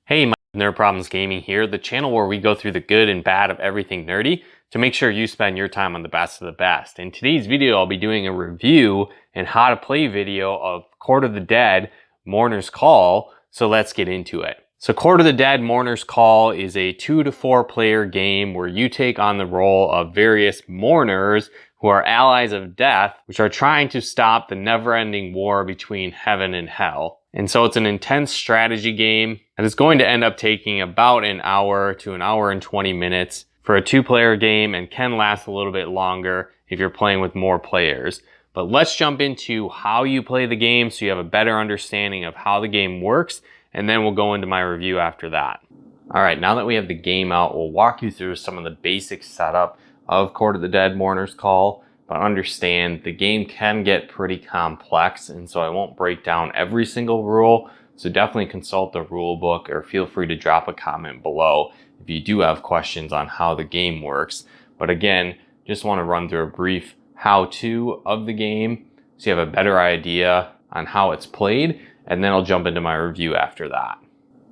Hey, Nerd Problems Gaming here, the channel where we go through the good and bad of everything nerdy to make sure you spend your time on the best of the best. In today's video, I'll be doing a review and how to play video of Court of the Dead, Mourners Call, so let's get into it. So Court of the Dead, Mourners Call is a 2 to 4 player game where you take on the role of various mourners who are allies of death, which are trying to stop the never-ending war between heaven and hell. And so it's an intense strategy game and it's going to end up taking about an hour to an hour and 20 minutes for a 2-player game and can last a little bit longer if you're playing with more players. But let's jump into how you play the game so you have a better understanding of how the game works, and then we'll go into my review after that. All right, now that we have the game out, we'll walk you through some of the basic setup of Court of the Dead, Mourners Call. But understand the game can get pretty complex, and so I won't break down every single rule. So definitely consult the rule book or feel free to drop a comment below if you do have questions on how the game works. But again, just want to run through a brief how-to of the game so you have a better idea on how it's played, and then I'll jump into my review after that.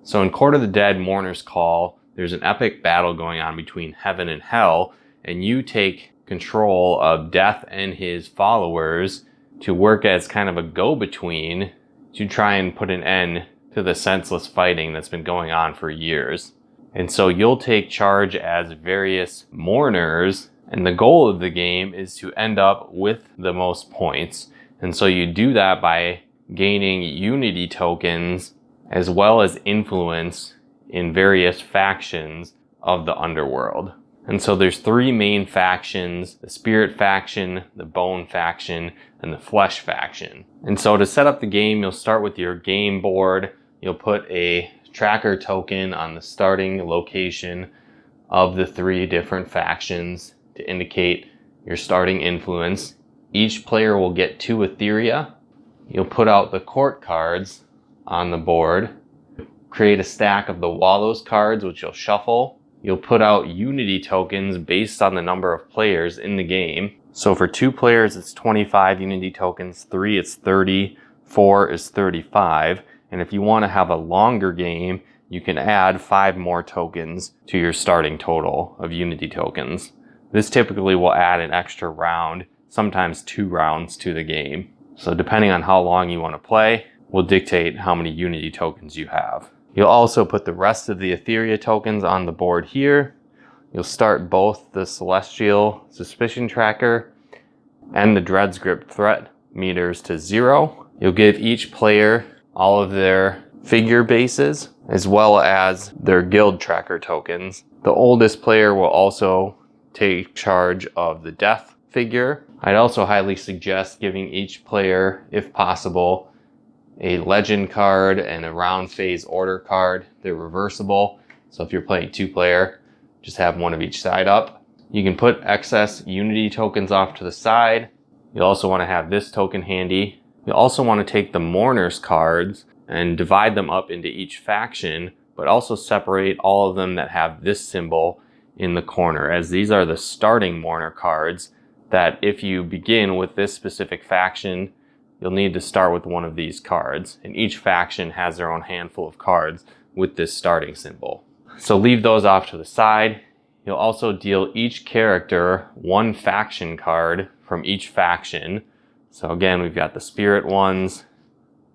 So in Court of the Dead, Mourners Call, there's an epic battle going on between heaven and hell, and you take control of Death and his followers to work as kind of a go-between to try and put an end to the senseless fighting that's been going on for years. And so you'll take charge as various mourners, and the goal of the game is to end up with the most points. And so you do that by gaining unity tokens as well as influence in various factions of the underworld. And so there's 3 main factions: the Spirit faction, the Bone faction, and the Flesh faction. And so to set up the game, you'll start with your game board. You'll put a tracker token on the starting location of the 3 different factions to indicate your starting influence. Each player will get 2 Ethereal. You'll put out the court cards on the board, create a stack of the Wallows cards, which you'll shuffle. You'll put out unity tokens based on the number of players in the game. So for 2 players, it's 25 unity tokens, 3 it's 30, 4 is 35. And if you want to have a longer game, you can add 5 more tokens to your starting total of unity tokens. This typically will add an extra round, sometimes 2 rounds to the game. So depending on how long you want to play, will dictate how many unity tokens you have. You'll also put the rest of the Ethereal tokens on the board here. You'll start both the Celestial Suspicion Tracker and the Dread's Grip Threat meters to 0. You'll give each player all of their figure bases as well as their Guild Tracker tokens. The oldest player will also take charge of the Death figure. I'd also highly suggest giving each player, if possible, a legend card and a round phase order card. They're reversible, so if you're playing 2-player, just have one of each side up. You can put excess unity tokens off to the side. You'll also want to have this token handy. You'll also want to take the mourners cards and divide them up into each faction, but also separate all of them that have this symbol in the corner, as these are the starting mourner cards that if you begin with this specific faction, you'll need to start with one of these cards, and each faction has their own handful of cards with this starting symbol. So leave those off to the side. You'll also deal each character 1 faction card from each faction. So again, we've got the Spirit ones,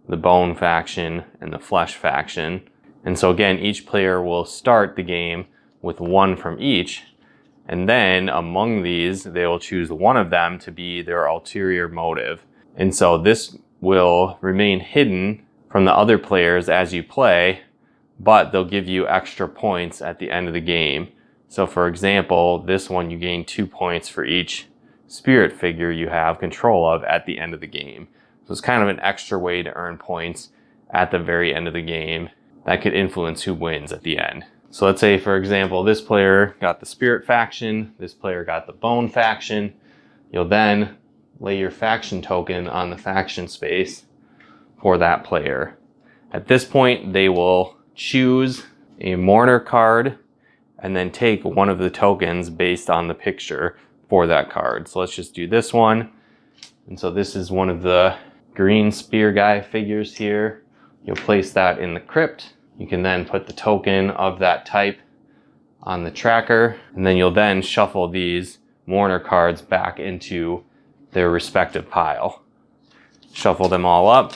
the Bone faction, and the Flesh faction. And so again, each player will start the game with 1 from each, and then among these, they will choose one of them to be their ulterior motive. And so this will remain hidden from the other players as you play, but they'll give you extra points at the end of the game. So for example, this one you gain 2 points for each spirit figure you have control of at the end of the game. So it's kind of an extra way to earn points at the very end of the game that could influence who wins at the end. So let's say, for example, this player got the Spirit faction, this player got the Bone faction. You'll then lay your faction token on the faction space for that player. At this point, they will choose a mourner card and then take one of the tokens based on the picture for that card. So let's just do this one. And so this is one of the green spear guy figures here. You'll place that in the crypt. You can then put the token of that type on the tracker, and then you'll then shuffle these Mourner cards back into their respective pile. Shuffle them all up,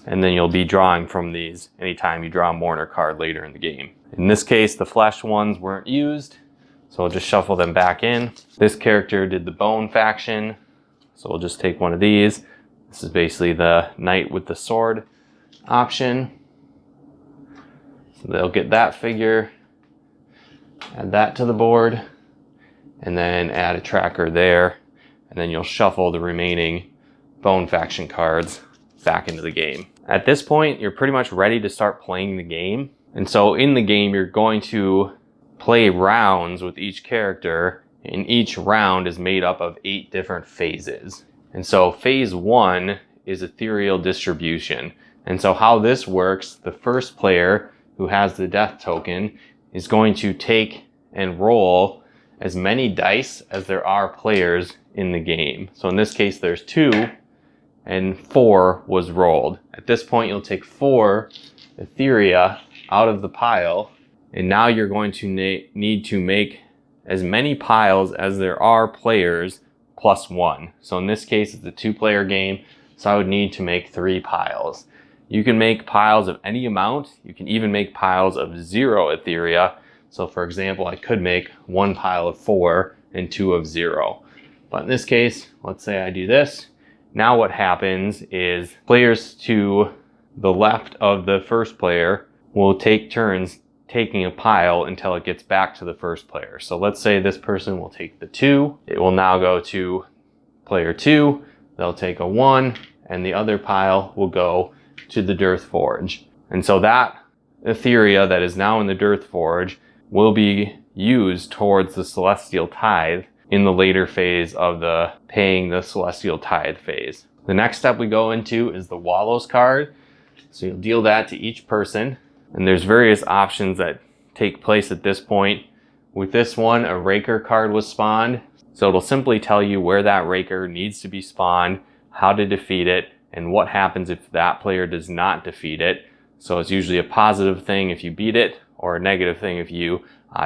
and then you'll be drawing from these anytime you draw a Mourner card later in the game. In this case, the flesh ones weren't used, so we'll just shuffle them back in. This character did the bone faction, so we'll just take one of these. This is basically the knight with the sword option. So they'll get that figure, add that to the board, and then add a tracker there, and then you'll shuffle the remaining bone faction cards back into the game. At this point, you're pretty much ready to start playing the game. And so in the game, you're going to play rounds with each character, and each round is made up of 8 different phases. And so phase 1 is Ethereal distribution. And so how this works, the first player who has the death token is going to take and roll as many dice as there are players in the game. So in this case, there's 2, and 4 was rolled. At this point, you'll take 4 Ethereal out of the pile, and now you're going to need to make as many piles as there are players plus 1. So in this case, it's a 2-player game, so I would need to make 3 piles. You can make piles of any amount. You can even make piles of 0 Ethereal. So for example, I could make 1 pile of 4 and 2 of 0. But in this case, let's say I do this. Now what happens is players to the left of the first player will take turns taking a pile until it gets back to the first player. So let's say this person will take the 2. It will now go to player 2. They'll take a 1, and the other pile will go to the Dearth Forge. And so that Ethereal that is now in the Dearth Forge will be used towards the Celestial Tithe in the later phase of the paying the Celestial Tithe phase. The next step we go into is the Wallows card. So you'll deal that to each person, and there's various options that take place at this point. With this one, a Raker card was spawned. So it'll simply tell you where that Raker needs to be spawned, how to defeat it, and what happens if that player does not defeat it. So it's usually a positive thing if you beat it, or a negative thing if you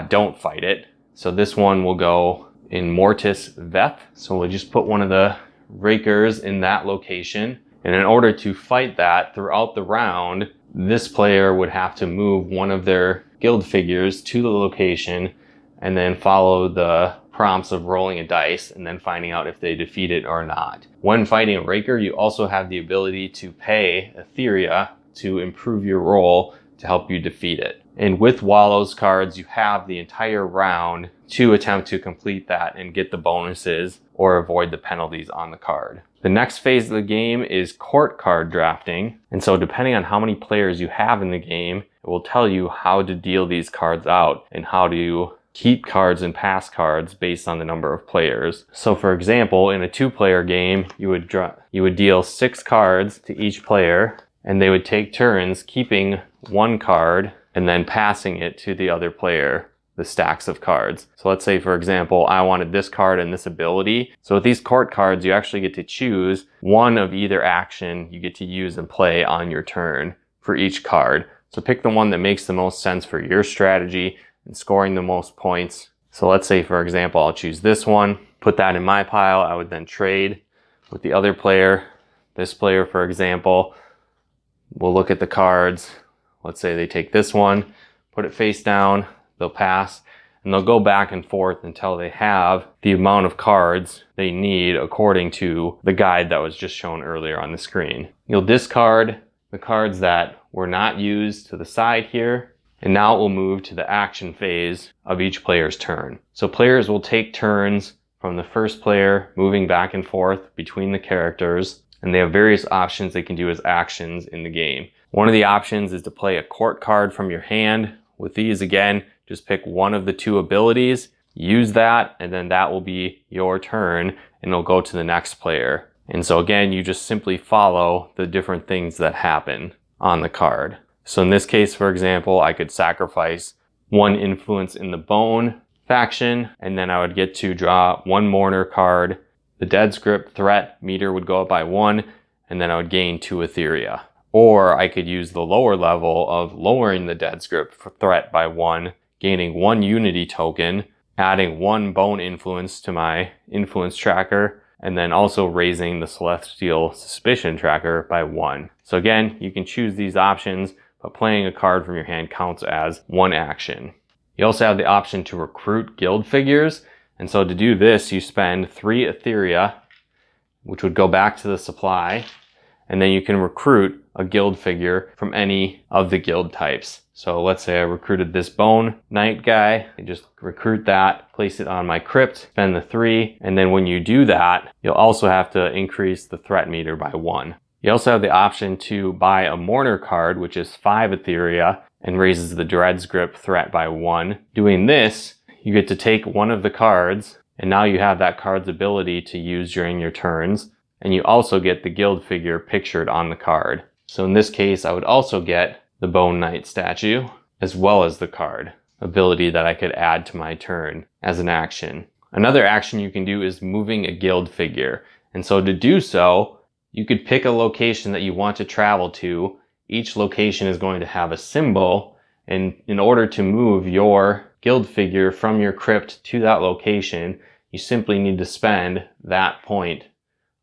don't fight it. So this one will go in Mortis Veth. So we'll just put one of the Rakers in that location. And in order to fight that throughout the round, this player would have to move one of their guild figures to the location and then follow the prompts of rolling a dice and then finding out if they defeat it or not. When fighting a Raker, you also have the ability to pay Ethereal to improve your roll to help you defeat it. And with Wallows cards, you have the entire round to attempt to complete that and get the bonuses or avoid the penalties on the card. The next phase of the game is court card drafting. And so depending on how many players you have in the game, it will tell you how to deal these cards out and how to keep cards and pass cards based on the number of players. So for example, in a 2-player game, you would deal 6 cards to each player, and they would take turns keeping 1 card and then passing it to the other player, the stacks of cards. So let's say, for example, I wanted this card and this ability. So with these court cards, you actually get to choose one of either action you get to use and play on your turn for each card. So pick the one that makes the most sense for your strategy and scoring the most points. So let's say, for example, I'll choose this one, put that in my pile. I would then trade with the other player. This player, for example, will look at the cards. Let's say they take this one, put it face down, they'll pass, and they'll go back and forth until they have the amount of cards they need according to the guide that was just shown earlier on the screen. You'll discard the cards that were not used to the side here, and now it will move to the action phase of each player's turn. So players will take turns from the first player moving back and forth between the characters, and they have various options they can do as actions in the game. One of the options is to play a court card from your hand. With these, again, just pick one of the 2 abilities, use that, and then that will be your turn, and it'll go to the next player. And so again, you just simply follow the different things that happen on the card. So in this case, for example, I could sacrifice 1 influence in the bone faction, and then I would get to draw 1 Mourner card. The dead script threat meter would go up by 1, and then I would gain 2 Ethereal. Or I could use the lower level of lowering the Dead's Grip threat by 1, gaining 1 Unity token, adding 1 Bone Influence to my Influence tracker, and then also raising the Celestial Suspicion tracker by 1. So again, you can choose these options, but playing a card from your hand counts as 1 action. You also have the option to recruit guild figures, and so to do this, you spend 3 Ethereal, which would go back to the supply, and then you can recruit a guild figure from any of the guild types. So let's say I recruited this Bone Knight guy. I just recruit that, place it on my crypt, spend the 3, and then when you do that, you'll also have to increase the threat meter by 1. You also have the option to buy a Mourner card, which is 5 Ethereal, and raises the Dread's Grip threat by 1. Doing this, you get to take one of the cards, and now you have that card's ability to use during your turns, and you also get the guild figure pictured on the card. So in this case, I would also get the Bone Knight statue, as well as the card ability that I could add to my turn as an action. Another action you can do is moving a guild figure. And so to do so, you could pick a location that you want to travel to. Each location is going to have a symbol, and in order to move your guild figure from your crypt to that location, you simply need to spend that point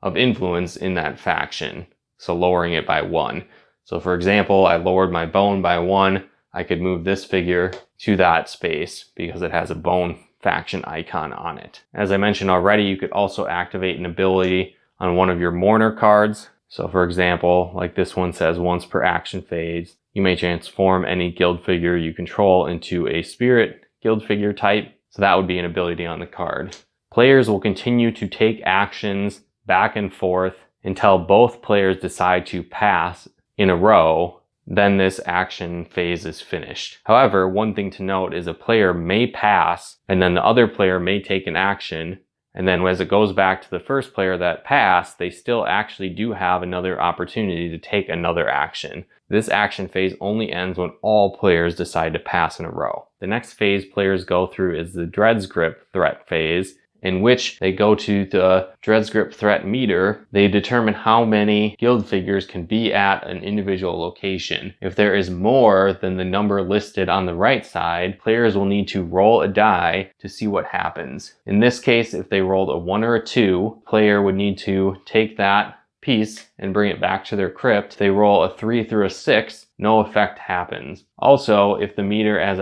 of influence in that faction. So lowering it by 1. So for example, I lowered my bone by 1. I could move this figure to that space because it has a bone faction icon on it. As I mentioned already, you could also activate an ability on one of your Mourner cards. So for example, like this one says, once per action phase, you may transform any guild figure you control into a spirit guild figure type. So that would be an ability on the card. Players will continue to take actions back and forth until both players decide to pass in a row. Then this action phase is finished. However, one thing to note is a player may pass and then the other player may take an action, and then as it goes back to the first player that passed, they still actually do have another opportunity to take another action. This action phase only ends when all players decide to pass in a row. The next phase players go through is the Dread's Grip threat phase, in which they go to the Dread's Grip threat meter. They determine how many guild figures can be at an individual location. If there is more than the number listed on the right side, players will need to roll a die to see what happens. In this case, if they rolled a 1 or a 2, player would need to take that piece and bring it back to their crypt. If they roll a 3 through a 6, no effect happens. Also, if the meter is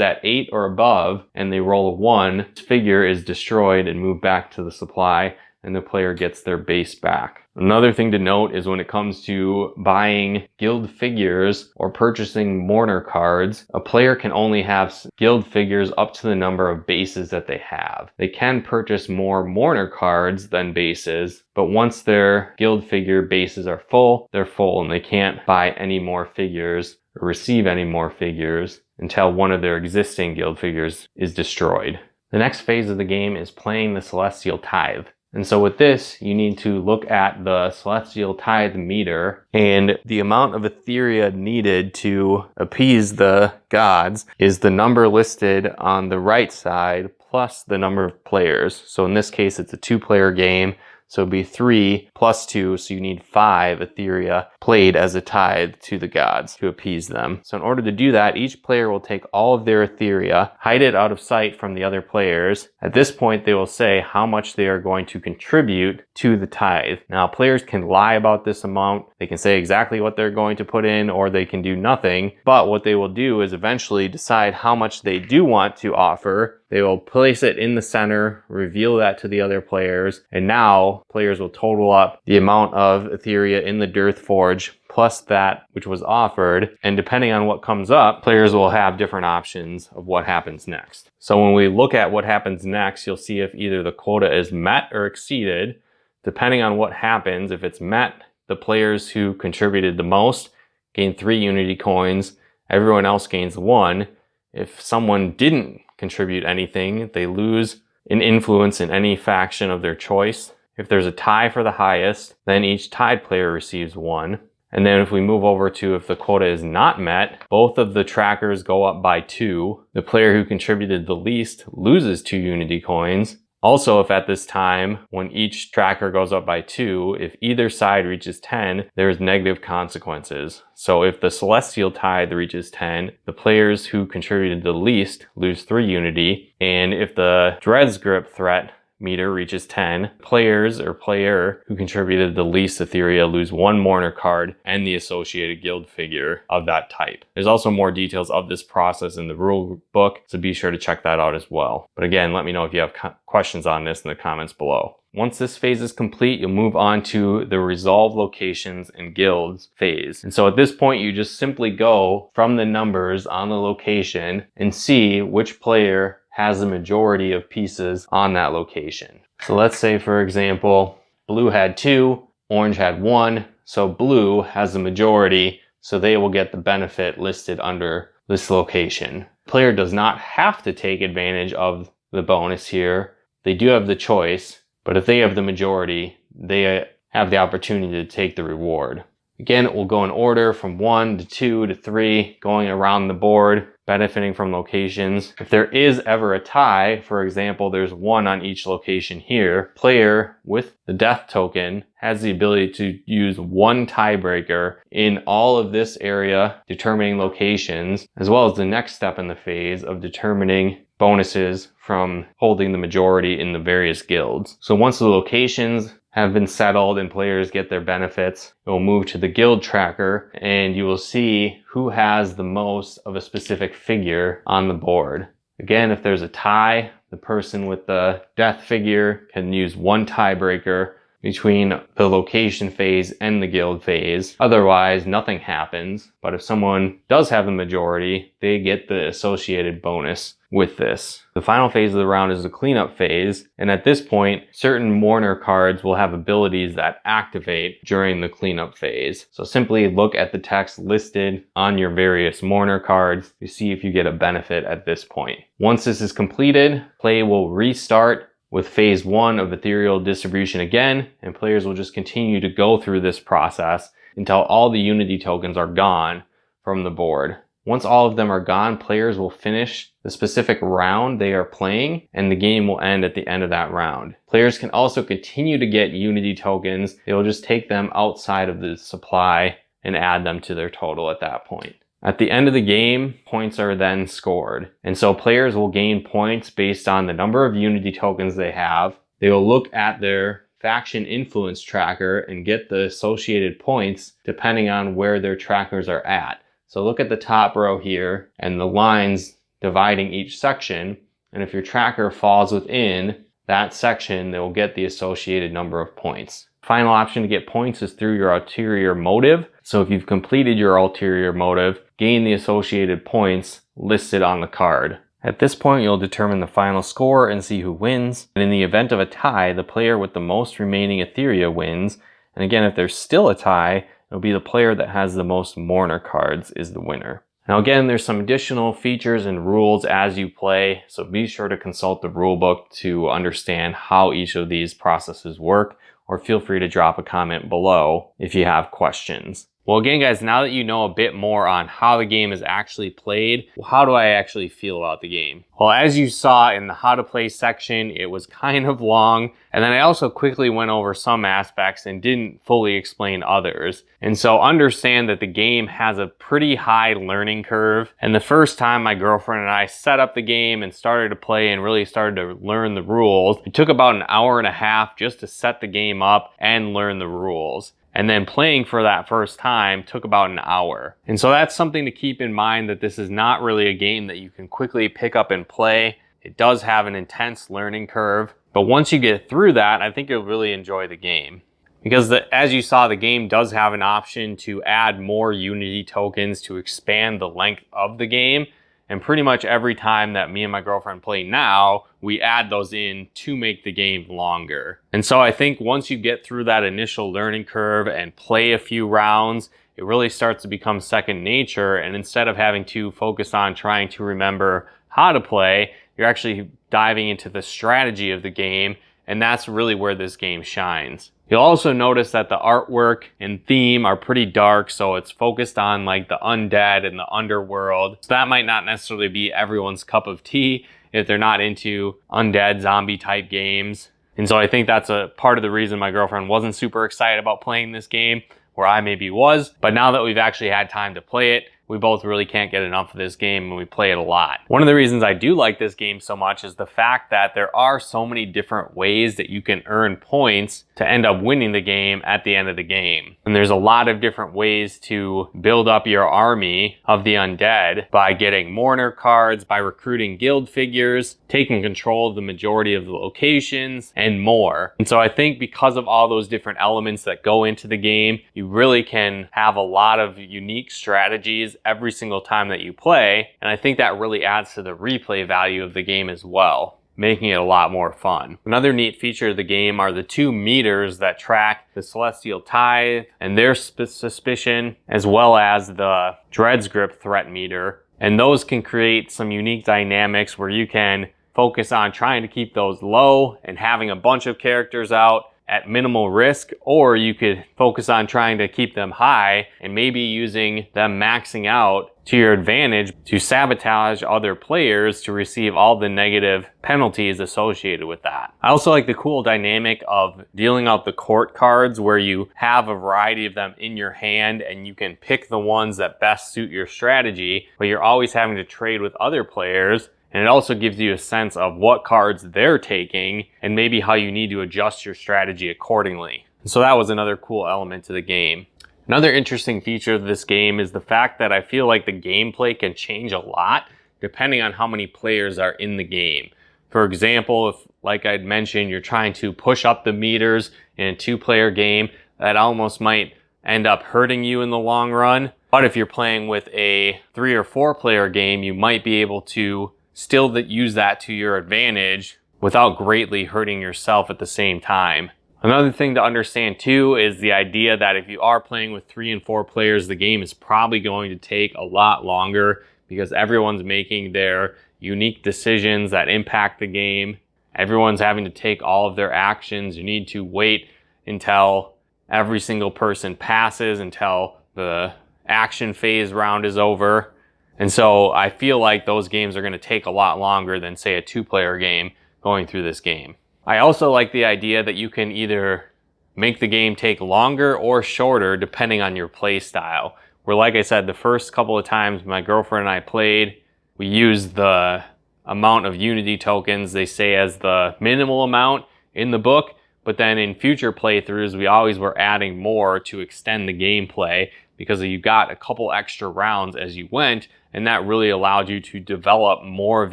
at 8 or above and they roll a 1, this figure is destroyed and moved back to the supply, and the player gets their base back. Another thing to note is when it comes to buying guild figures or purchasing Mourner cards, a player can only have guild figures up to the number of bases that they have. They can purchase more Mourner cards than bases, but once their guild figure bases are full, they're full and they can't buy any more figures or receive any more figures until one of their existing guild figures is destroyed. The next phase of the game is playing the Celestial Tithe. And so with this, you need to look at the Celestial Tithe meter, and the amount of Ethereal needed to appease the gods is the number listed on the right side plus the number of players. So in this case, it's a 2-player game. So it'd be 3 plus 2, so you need 5 Ethereal played as a tithe to the gods to appease them. So in order to do that, each player will take all of their Ethereal, hide it out of sight from the other players. At this point, they will say how much they are going to contribute to the tithe. Now, players can lie about this amount. They can say exactly what they're going to put in, or they can do nothing. But what they will do is eventually decide how much they do want to offer. They will place it in the center, reveal that to the other players, and now players will total up the amount of Ethereal in the Dearth Forge plus that which was offered, and depending on what comes up, players will have different options of what happens next. So when we look at what happens next, you'll see if either the quota is met or exceeded. Depending on what happens, if it's met, the players who contributed the most gain 3 Unity coins, everyone else gains 1. If someone didn't contribute anything, they lose an influence in any faction of their choice. If there's a tie for the highest, then each tied player receives 1. And then if we move over to if the quota is not met, both of the trackers go up by 2. The player who contributed the least loses 2 Unity coins. Also, if at this time, when each tracker goes up by 2, if either side reaches 10, there's negative consequences. So if the Celestial Tithe reaches 10, the players who contributed the least lose 3 unity, and if the Dread's Grip threat meter reaches 10, players or player who contributed the least Ethereal lose 1 Mourner card and the associated guild figure of that type. There's also more details of this process in the rule book, so be sure to check that out as well. But again, let me know if you have questions on this in the comments below. Once this phase is complete, you'll move on to the resolve locations and guilds phase. And so at this point, you just simply go from the numbers on the location and see which player has a majority of pieces on that location. So let's say, for example, blue had 2, orange had 1, so blue has the majority, so they will get the benefit listed under this location. The player does not have to take advantage of the bonus here. They do have the choice, but if they have the majority, they have the opportunity to take the reward. Again, it will go in order from 1 to 2 to 3, going around the board, benefiting from locations. If there is ever a tie, for example, there's 1 on each location here, player with the death token has the ability to use 1 tiebreaker in all of this area, determining locations, as well as the next step in the phase of determining bonuses from holding the majority in the various guilds. So once the locations have been settled and players get their benefits, it will move to the guild tracker and you will see who has the most of a specific figure on the board. Again, if there's a tie, the person with the death figure can use 1 tiebreaker between the location phase and the guild phase. Otherwise, nothing happens. But if someone does have the majority, they get the associated bonus with this. The final phase of the round is the cleanup phase, and at this point, certain Mourner cards will have abilities that activate during the cleanup phase. So simply look at the text listed on your various Mourner cards to see if you get a benefit at this point. Once this is completed, play will restart with phase 1 of Ethereal distribution again, and players will just continue to go through this process until all the Unity tokens are gone from the board. Once all of them are gone, players will finish the specific round they are playing, and the game will end at the end of that round. Players can also continue to get Unity tokens. They will just take them outside of the supply and add them to their total at that point. At the end of the game, points are then scored. And so players will gain points based on the number of Unity tokens they have. They will look at their faction influence tracker and get the associated points depending on where their trackers are at. So look at the top row here and the lines dividing each section. And if your tracker falls within that section, they will get the associated number of points. Final option to get points is through your ulterior motive. So if you've completed your ulterior motive, gain the associated points listed on the card. At this point, you'll determine the final score and see who wins. And in the event of a tie, the player with the most remaining Ethereal wins. And again, if there's still a tie, it'll be the player that has the most Mourner cards is the winner. Now again, there's some additional features and rules as you play, so be sure to consult the rulebook to understand how each of these processes work, or feel free to drop a comment below if you have questions. Well, again, guys, now that you know a bit more on how the game is actually played, how do I actually feel about the game? Well, as you saw in the how to play section, it was kind of long. And then I also quickly went over some aspects and didn't fully explain others. And so understand that the game has a pretty high learning curve. And the first time my girlfriend and I set up the game and started to play and really started to learn the rules, it took about an hour and a half just to set the game up and learn the rules. And then playing for that first time took about an hour. And so that's something to keep in mind, that this is not really a game that you can quickly pick up and play. It does have an intense learning curve. But once you get through that, I think you'll really enjoy the game. Because as you saw, the game does have an option to add more Unity tokens to expand the length of the game. And pretty much every time that me and my girlfriend play now, we add those in to make the game longer. And so I think once you get through that initial learning curve and play a few rounds, it really starts to become second nature. And instead of having to focus on trying to remember how to play, you're actually diving into the strategy of the game. And that's really where this game shines. You'll also notice that the artwork and theme are pretty dark, so it's focused on like the undead and the underworld. So that might not necessarily be everyone's cup of tea. if they're not into undead zombie type games. And so I think that's a part of the reason my girlfriend wasn't super excited about playing this game, where I maybe was. But now that we've actually had time to play it, we both really can't get enough of this game and we play it a lot. One of the reasons I do like this game so much is the fact that there are so many different ways that you can earn points to end up winning the game at the end of the game. And there's a lot of different ways to build up your army of the undead by getting mourner cards, by recruiting guild figures, taking control of the majority of the locations, and more. And so I think because of all those different elements that go into the game, you really can have a lot of unique strategies every single time that you play, and I think that really adds to the replay value of the game as well, making it a lot more fun. Another neat feature of the game are the 2 meters that track the Celestial Tithe and their suspicion, as well as the Dread's Grip threat meter, and those can create some unique dynamics where you can focus on trying to keep those low and having a bunch of characters out at minimal risk, or you could focus on trying to keep them high and maybe using them maxing out to your advantage to sabotage other players to receive all the negative penalties associated with that. I also like the cool dynamic of dealing out the court cards, where you have a variety of them in your hand and you can pick the ones that best suit your strategy, but you're always having to trade with other players. And it also gives you a sense of what cards they're taking and maybe how you need to adjust your strategy accordingly. And so that was another cool element to the game. Another interesting feature of this game is the fact that I feel like the gameplay can change a lot depending on how many players are in the game. For example, if, like I'd mentioned, you're trying to push up the meters in a 2-player game, that almost might end up hurting you in the long run. But if you're playing with a 3 or 4-player game, you might be able to still use that to your advantage without greatly hurting yourself at the same time. Another thing to understand too is the idea that if you are playing with 3 and 4 players, the game is probably going to take a lot longer because everyone's making their unique decisions that impact the game. Everyone's having to take all of their actions. You need to wait until every single person passes, until the action phase round is over. And so I feel like those games are going to take a lot longer than, say, a 2-player game going through this game. I also like the idea that you can either make the game take longer or shorter depending on your play style. Where, like I said, the first couple of times my girlfriend and I played, we used the amount of Unity tokens they say as the minimal amount in the book. But then in future playthroughs, we always were adding more to extend the gameplay because you got a couple extra rounds as you went, and that really allowed you to develop more of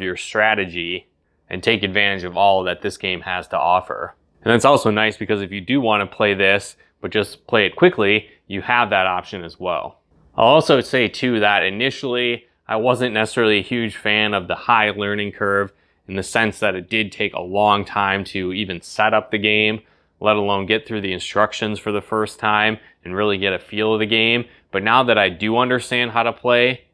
your strategy and take advantage of all that this game has to offer. And it's also nice because if you do want to play this, but just play it quickly, you have that option as well. I'll also say too that initially, I wasn't necessarily a huge fan of the high learning curve, in the sense that it did take a long time to even set up the game, let alone get through the instructions for the first time and really get a feel of the game. But now that I do understand how to play,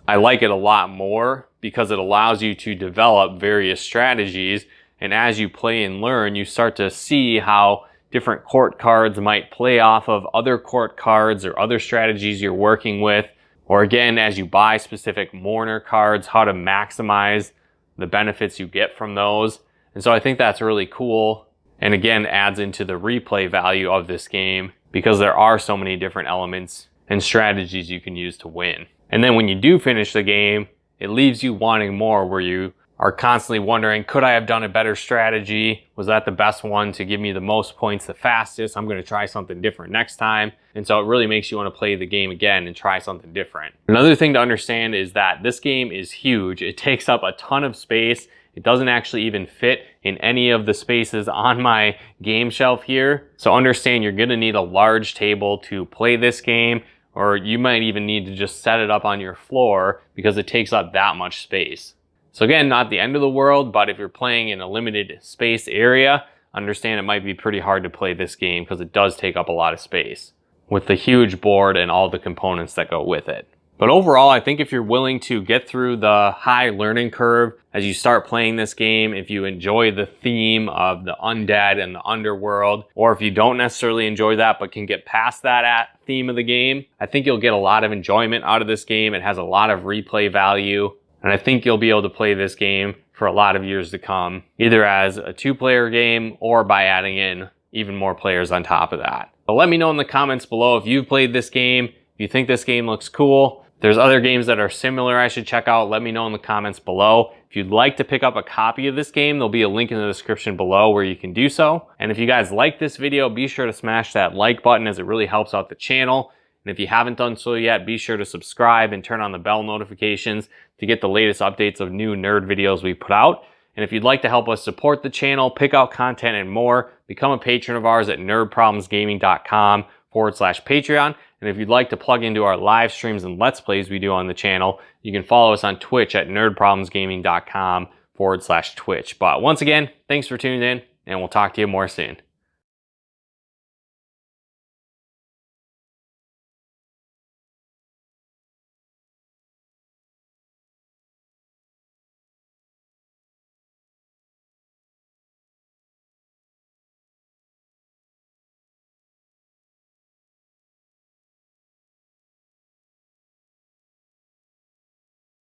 I like it a lot more because it allows you to develop various strategies. And as you play and learn, you start to see how different court cards might play off of other court cards or other strategies you're working with. Or again, as you buy specific mourner cards, how to maximize the benefits you get from those. And so I think that's really cool. And again, adds into the replay value of this game because there are so many different elements and strategies you can use to win. And then when you do finish the game, it leaves you wanting more, where you are constantly wondering, could I have done a better strategy? Was that the best one to give me the most points the fastest? I'm going to try something different next time. And so it really makes you want to play the game again and try something different. Another thing to understand is that this game is huge. It takes up a ton of space. It doesn't actually even fit in any of the spaces on my game shelf here. So understand you're going to need a large table to play this game, or you might even need to just set it up on your floor because it takes up that much space. So again, not the end of the world, but if you're playing in a limited space area, understand it might be pretty hard to play this game because it does take up a lot of space with the huge board and all the components that go with it. But overall, I think if you're willing to get through the high learning curve as you start playing this game, if you enjoy the theme of the undead and the underworld, or if you don't necessarily enjoy that but can get past that theme of the game, I think you'll get a lot of enjoyment out of this game. It has a lot of replay value, and I think you'll be able to play this game for for a lot of years to come, either as a 2-player game or by adding in even more players on top of that. But let me know in the comments below if you've played this game, if you think this game looks cool. If there's other games that are similar I should check out, let me know in the comments below. If you'd like to pick up a copy of this game, there'll be a link in the description below where you can do so. And if you guys like this video, be sure to smash that like button as it really helps out the channel. And if you haven't done so yet, be sure to subscribe and turn on the bell notifications to get the latest updates of new nerd videos we put out. And if you'd like to help us support the channel, pick out content and more, become a patron of ours at nerdproblemsgaming.com/Patreon. And if you'd like to plug into our live streams and Let's Plays we do on the channel, you can follow us on Twitch at nerdproblemsgaming.com/Twitch. But once again, thanks for tuning in, and we'll talk to you more soon.